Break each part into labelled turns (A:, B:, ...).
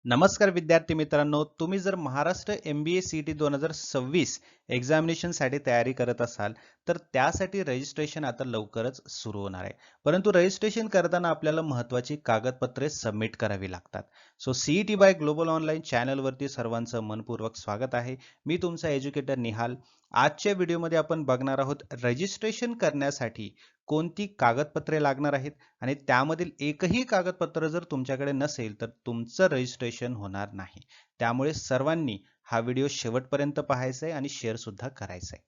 A: नमस्कार विद्यार्थी मित्रांनो, तुम्ही जर महाराष्ट्र MBA CET 2026 एक्झामिनेशनसाठी तयारी करत असाल, तर त्यासाठी रजिस्ट्रेशन आता लवकरच सुरू होणार आहे. परंतु रजिस्ट्रेशन करताना आपल्याला महत्त्वाची कागदपत्रे सबमिट करावी लागतात. So CET by global online चॅनलवरती सर्वांचं मनपूर्वक स्वागत आहे. मी तुमचा एज्युकेटर निहाल. आजच्या व्हिडिओमध्ये आपण बघणार आहोत रजिस्ट्रेशन करण्यासाठी कोणती कागदपत्रे लागणार आहेत आणि त्यामधील एकही कागदपत्र जर तुमच्याकडे नसेल तर तुमचं रजिस्ट्रेशन होणार नाही. त्यामुळे सर्वांनी हा व्हिडिओ शेवटपर्यंत पाहायचा आहे आणि शेअर सुद्धा करायचा आहे.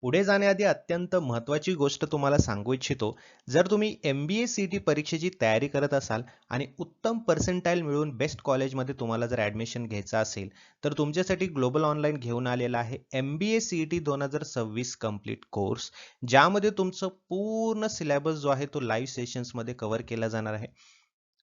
A: पुढे जाण्याआधी अत्यंत महत्त्वाची गोष्ट तुम्हाला सांगू इच्छितो. जर तुम्ही MBA CET परीक्षेची तयारी करत असाल आणि उत्तम पर्सेंटाईल मिळवून बेस्ट कॉलेजमध्ये तुम्हाला जर ॲडमिशन घ्यायचं असेल, तर तुमच्यासाठी ग्लोबल ऑनलाईन घेऊन आलेला आहे MBA CET 2026 कंप्लीट कोर्स, ज्यामध्ये तुमचं पूर्ण सिलेबस जो आहे तो लाईव्ह सेशन्समध्ये कव्हर केला जाणार आहे.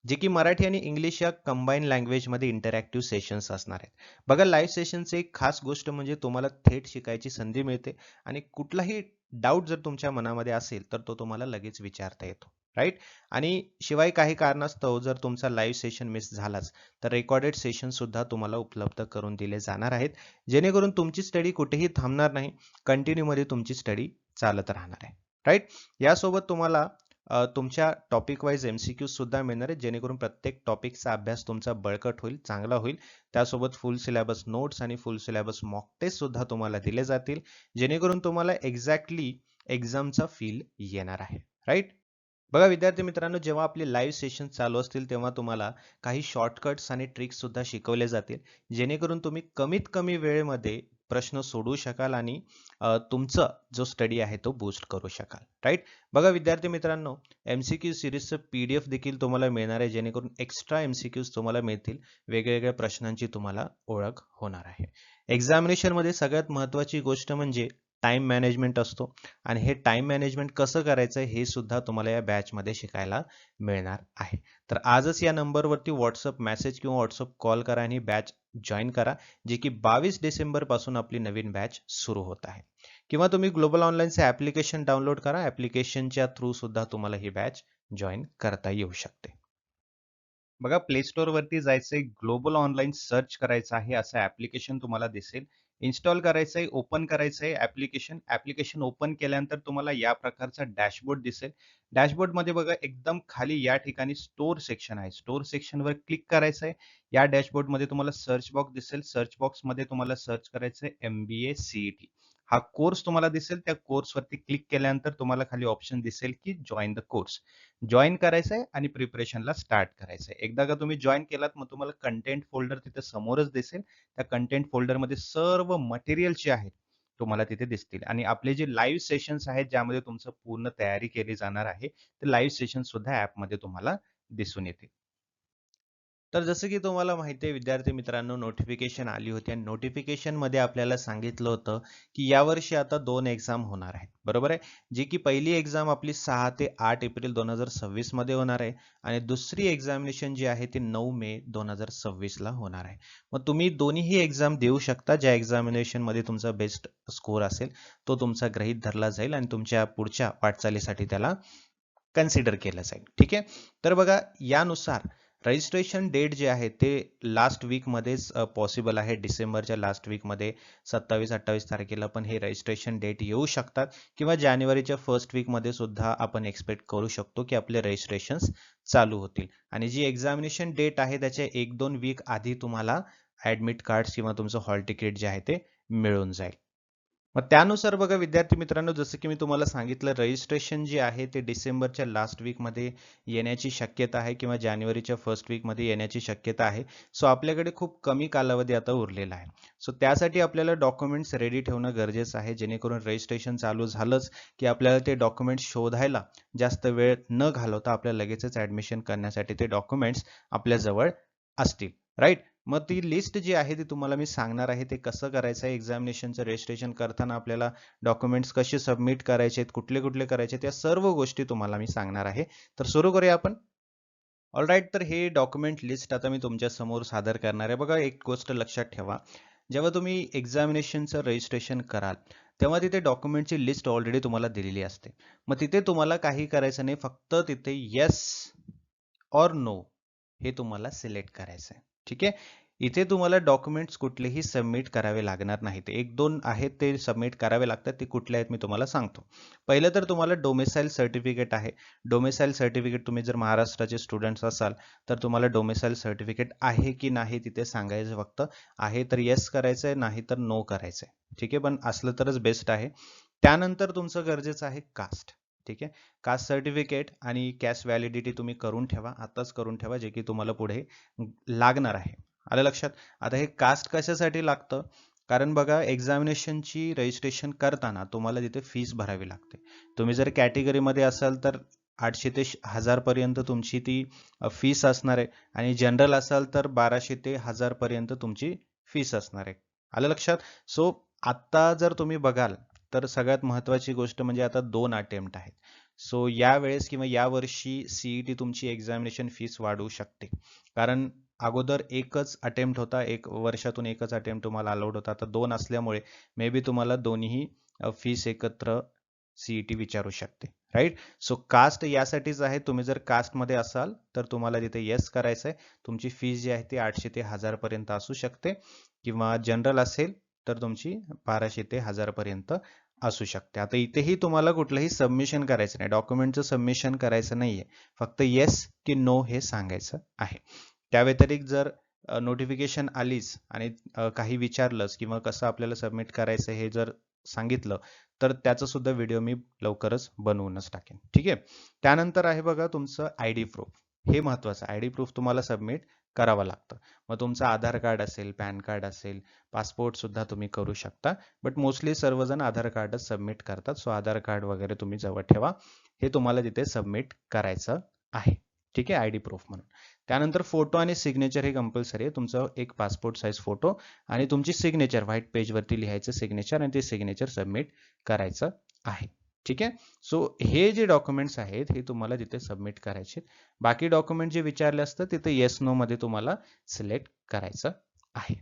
A: जे की मराठी आणि इंग्लिश या कंबाईन लँग्वेजमध्ये इंटरॅक्टिव्ह सेशन्स असणार आहेत. बघा, लाईव्ह सेशनची एक खास गोष्ट म्हणजे तुम्हाला थेट शिकायची संधी मिळते आणि कुठलाही डाऊट जर तुमच्या मनामध्ये असेल तर तो तुम्हाला लगेच विचारता येतो. राईट? आणि शिवाय काही कारणास्तव जर तुमचा लाईव्ह सेशन मिस झालाच तर रेकॉर्डेड सेशन सुद्धा तुम्हाला उपलब्ध करून दिले जाणार आहेत, जेणेकरून तुमची स्टडी कुठेही थांबणार नाही, कंटिन्यू मध्ये तुमची स्टडी चालत राहणार आहे. राईट? यासोबत तुम्हाला तुमच्या टॉपिक वाईज MCQ सुद्धा मिळणार आहेत, जेणेकरून प्रत्येक टॉपिकचा अभ्यास तुमचा बळकट होईल, चांगला होईल. त्यासोबत फुल सिलेबस नोट्स आणि फुल सिलेबस मॉक टेस्ट सुद्धा तुम्हाला दिले जातील, जेणेकरून तुम्हाला एक्झॅक्टली एक्झामचा फील येणार आहे. राईट? बघा विद्यार्थी मित्रांनो, जेव्हा आपले लाईव्ह सेशन चालू असतील तेव्हा तुम्हाला काही शॉर्टकट्स आणि ट्रिक्स सुद्धा शिकवले जातील, जेणेकरून तुम्ही कमीत कमी वेळेमध्ये प्रश्न सोडवू शकाल आणि तुमचा जो स्टडी आहे तो बूस्ट करू शकाल. राईट? बघा विद्यार्थी मित्रांनो, MCQ सिरीजचं PDF देखील तुम्हाला मिळणार आहे, जेणेकरून एक्स्ट्रा MCQs तुम्हाला मिळतील. वेगवेगळ्या प्रश्नांची तुम्हाला ओळख होणार आहे. एक्झामिनेशनमध्ये सगळ्यात महत्त्वाची गोष्ट म्हणजे टाइम मॅनेजमेंट असतो आणि हे टाइम मॅनेजमेंट कसं करायचं हे सुद्धा तुम्हाला या बॅचमध्ये शिकायला मिळणार आहे. तर आजच या नंबरवरती WhatsApp मेसेज किंवा WhatsApp कॉल करा आणि बॅच जॉईन करा, जे की 22 डिसेंबर पासून आपली नवीन बॅच सुरू होत आहे. किंवा तुम्ही ग्लोबल ऑनलाईनचे ॲप्लिकेशन डाउनलोड करा. ॲप्लिकेशनच्या थ्रू सुद्धा तुम्हाला ही बॅच जॉईन करता येऊ शकते. बघा, प्ले स्टोअरवरती जायचंय, ग्लोबल ऑनलाईन सर्च करायचं आहे, असं ॲप्लिकेशन तुम्हाला दिसेल. इन्स्टॉल करायचंय, ओपन करायचंय ॲप्लिकेशन. ॲप्लिकेशन ओपन केल्यानंतर तुम्हाला या प्रकारचा डॅशबोर्ड दिसेल. डॅशबोर्डमध्ये बघा एकदम खाली या ठिकाणी स्टोअर सेक्शन आहे. स्टोअर सेक्शनवर क्लिक करायचंय. या डॅशबोर्डमध्ये तुम्हाला सर्च बॉक्स दिसेल. सर्च बॉक्समध्ये तुम्हाला सर्च करायचंय MBA CET. हा कोर्स तुम्हाला दिसेल. त्या कोर्सवरती क्लिक केल्यानंतर तुम्हाला खाली ऑप्शन दिसेल की जॉइन द कोर्स. जॉइन करायचंय आणि प्रिपरेशनला स्टार्ट करायचंय. एकदा का तुम्ही जॉइन केलात मग तुम्हाला कंटेंट फोल्डर तिथे समोरच दिसेल. त्या कंटेंट फोल्डरमध्ये सर्व मटेरियल जे आहेत तुम्हाला तिथे दिसतील आणि आपले जे लाईव्ह सेशन्स आहेत ज्यामध्ये तुमचं पूर्ण तयारी केली जाणार आहे, ते लाईव्ह सेशन सुद्धा ॲपमध्ये तुम्हाला दिसून येतील. तर जसं की तुम्हाला माहिती आहे विद्यार्थी मित्रांनो, नोटिफिकेशन आली होती आणि नोटिफिकेशनमध्ये आपल्याला सांगितलं होतं की यावर्षी आता 2 एक्झाम होणार आहेत. बरोबर आहे? जी की पहिली एक्झाम आपली 6 ते 8 एप्रिल 2026 मध्ये होणार आहे आणि दुसरी एक्झामिनेशन जी आहे ती 9 मे 2026 ला होणार आहे. मग तुम्ही दोन्हीही एक्झाम देऊ शकता. ज्या एक्झामिनेशनमध्ये तुमचा बेस्ट स्कोर असेल तो तुमचा गृहीत धरला जाईल आणि तुमच्या पुढच्या वाटचालीसाठी त्याला कन्सिडर केलं जाईल. ठीक आहे? तर बघा, यानुसार रजिस्ट्रेशन डेट जे आहे ते लास्ट वीकमध्येच पॉसिबल आहे. डिसेंबरच्या लास्ट वीकमध्ये 27-28 तारखेला पण हे रजिस्ट्रेशन डेट येऊ शकतात किंवा जानेवारीच्या फर्स्ट वीकमध्ये सुद्धा आपण एक्सपेक्ट करू शकतो की आपले रजिस्ट्रेशन्स चालू होतील. आणि जी एक्झामिनेशन डेट आहे त्याच्या 1-2 वीक आधी तुम्हाला ॲडमिट कार्ड्स किंवा तुमचं हॉल तिकीट जे आहे ते मिळून जाईल. मग त्यानुसार बघा विद्यार्थी मित्रांनो, जसं की मी तुम्हाला सांगितलं, रजिस्ट्रेशन जे आहे ते डिसेंबरच्या लास्ट वीकमध्ये येण्याची शक्यता आहे किंवा जानेवारीच्या फर्स्ट वीकमध्ये येण्याची शक्यता आहे. सो आपल्याकडे खूप कमी कालावधी आता उरलेला आहे. सो त्यासाठी आपल्याला डॉक्युमेंट्स रेडी ठेवणं गरजेचं आहे, जेणेकरून रजिस्ट्रेशन चालू झालंच की आपल्याला ते डॉक्युमेंट्स शोधायला जास्त वेळ न घालवता आपल्याला लगेचच ॲडमिशन करण्यासाठी ते डॉक्युमेंट्स आपल्याजवळ असतील. राईट? मग ती लिस्ट जी आहे ती तुम्हाला मी सांगणार आहे, ते कसं करायचं आहे. एक्झामिनेशनचं रजिस्ट्रेशन करताना आपल्याला डॉक्युमेंट्स कसे सबमिट करायचे आहेत, कुठले कुठले करायचे आहेत, या सर्व गोष्टी तुम्हाला मी सांगणार आहे. तर सुरू करूया आपण. ऑलराईट, तर हे डॉक्युमेंट लिस्ट आता मी तुमच्या समोर सादर करणार आहे. बघा, एक गोष्ट लक्षात ठेवा, जेव्हा तुम्ही एक्झामिनेशनचं रजिस्ट्रेशन कराल तेव्हा तिथे डॉक्युमेंटची लिस्ट ऑलरेडी तुम्हाला दिलेली असते. मग तिथे तुम्हाला काही करायचं नाही, फक्त तिथे येस ऑर नो हे तुम्हाला सिलेक्ट करायचं आहे. ठीक आहे. इथे तुम्हाला डॉक्युमेंट्स कुठलेही सबमिट करावे लागणार नाहीत. 1-2 आहेत ते सबमिट करावे लागतात. ते कुठले आहेत मी तुम्हाला सांगतो. पहिलं तर तुम्हाला डोमिसाईल सर्टिफिकेट आहे. डोमिसाईल सर्टिफिकेट तुम्ही जर महाराष्ट्राचे स्टुडंट्स असाल तर तुम्हाला डोमिसाईल सर्टिफिकेट आहे की नाही तिथे सांगायचं फक्त. आहे तर येस करायचं आहे, नाही तर नो करायचं आहे. ठीक आहे. पण असलं तरच बेस्ट आहे. त्यानंतर तुमचं गरजेचं आहे कास्ट. ठीक आहे. कास्ट सर्टिफिकेट आणि कॅस्ट व्हॅलिडिटी तुम्ही करून ठेवा. आताच करून ठेवा जे की तुम्हाला पुढे लागणार आहे. आलं लक्षात? आता हे कास्ट कशासाठी लागतं? कारण बघा एक्झामिनेशनची रजिस्ट्रेशन करताना तुम्हाला तिथे फीस भरावी लागते. तुम्ही जर कॅटेगरीमध्ये असाल तर 800 ते 1000 पर्यंत तुमची ती फीस असणार आहे आणि जनरल असाल तर 1200 ते 1000 पर्यंत तुमची फीस असणार आहे. आलं लक्षात? सो आत्ता जर तुम्ही बघाल तर सगळ्यात महत्त्वाची गोष्ट म्हणजे आता 2 अटेम्प्ट आहेत. सो यावेळेस किंवा यावर्षी सीईटी तुमची एक्झामिनेशन फीस वाढू शकते. कारण अगोदर एकच अटेम्प्ट होता, वर्षातून एकच अटेम्प्ट तुम्हाला अलाउड होता. आता 2 असल्यामुळे मे बी तुम्हाला दोन्ही फीस एकत्र सीईटी विचारू शकते. राईट? सो कास्ट यासाठीच आहे. तुम्ही जर कास्टमध्ये असाल तर तुम्हाला तिथे येस करायचं आहे. तुमची फीस जी आहे ती 800 ते 1000 पर्यंत असू शकते किंवा जनरल असेल तर तुमची 1200 ते 1000 पर्यंत असू शकते. आता इथेही तुम्हाला कुठलंही सबमिशन करायचं नाही. डॉक्युमेंटचं सबमिशन करायचं नाहीये. फक्त येस की नो हे सांगायचं आहे. त्या व्यतिरिक्त जर नोटिफिकेशन आलीच आणि काही विचारलंच किंवा कसं आपल्याला सबमिट करायचं हे जर सांगितलं तर त्याचा सुद्धा व्हिडिओ मी लवकरच बनवूनच टाकेन. ठीक आहे. त्यानंतर आहे बघा तुमचं आयडी प्रूफ. हे महत्वाचं आहे. आयडी प्रूफ तुम्हाला सबमिट करावं लागतं. मग तुमचं आधार कार्ड असेल, पॅन कार्ड असेल, पासपोर्ट सुद्धा तुम्ही करू शकता. बट मोस्टली सर्वजण आधार कार्डच सबमिट करतात. सो आधार कार्ड वगैरे तुम्ही जवळ ठेवा. हे तुम्हाला तिथे सबमिट करायचं आहे. ठीक आहे. आयडी प्रूफ म्हणून. त्यानंतर फोटो आणि सिग्नेचर हे कंपल्सरी आहे. तुमचं एक पासपोर्ट साईज फोटो आणि तुमची सिग्नेचर व्हाईट पेजवरती लिहायचं सिग्नेचर आणि ते सिग्नेचर सबमिट करायचं आहे. ठीक आहे. सो हे जे डॉक्युमेंट्स आहेत हे तुम्हाला तिथे सबमिट करायचे. बाकी डॉक्युमेंट जे विचारले असतं तिथे येस नो मध्ये तुम्हाला सिलेक्ट करायचं आहे.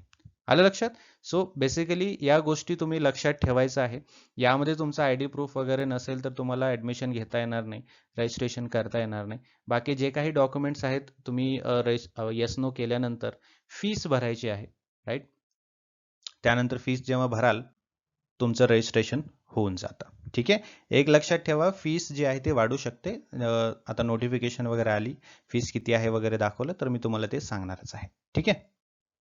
A: आलं लक्षात? सो बेसिकली या गोष्टी तुम्ही लक्षात ठेवायचं आहे. यामध्ये तुमचा आयडी प्रूफ वगैरे नसेल तर तुम्हाला ऍडमिशन घेता येणार नाही, रजिस्ट्रेशन करता येणार नाही. बाकी जे काही डॉक्युमेंट्स आहेत तुम्ही येस नो केल्यानंतर फीस भरायची आहे. राईट? त्यानंतर फीस जेव्हा भराल तुमचं रजिस्ट्रेशन होऊन जातं. ठीक आहे. एक लक्षात ठेवा फीस जी आहे ती वाढू शकते. आता नोटिफिकेशन वगैरे आली, फीस किती आहे वगैरे दाखवलं तर मी तुम्हाला ते सांगणारच आहे. ठीक आहे.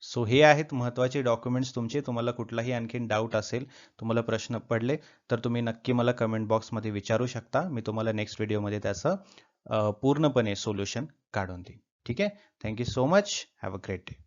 A: सो हे आहेत महत्त्वाचे डॉक्युमेंट्स तुमचे. तुम्हाला कुठलाही आणखीन डाऊट असेल, तुम्हाला प्रश्न पडले तर तुम्ही नक्की मला कमेंट बॉक्समध्ये विचारू शकता. मी तुम्हाला नेक्स्ट व्हिडिओमध्ये त्याचं पूर्णपणे सोल्युशन काढून देईन. ठीक आहे. Thank you so much. Have a great day.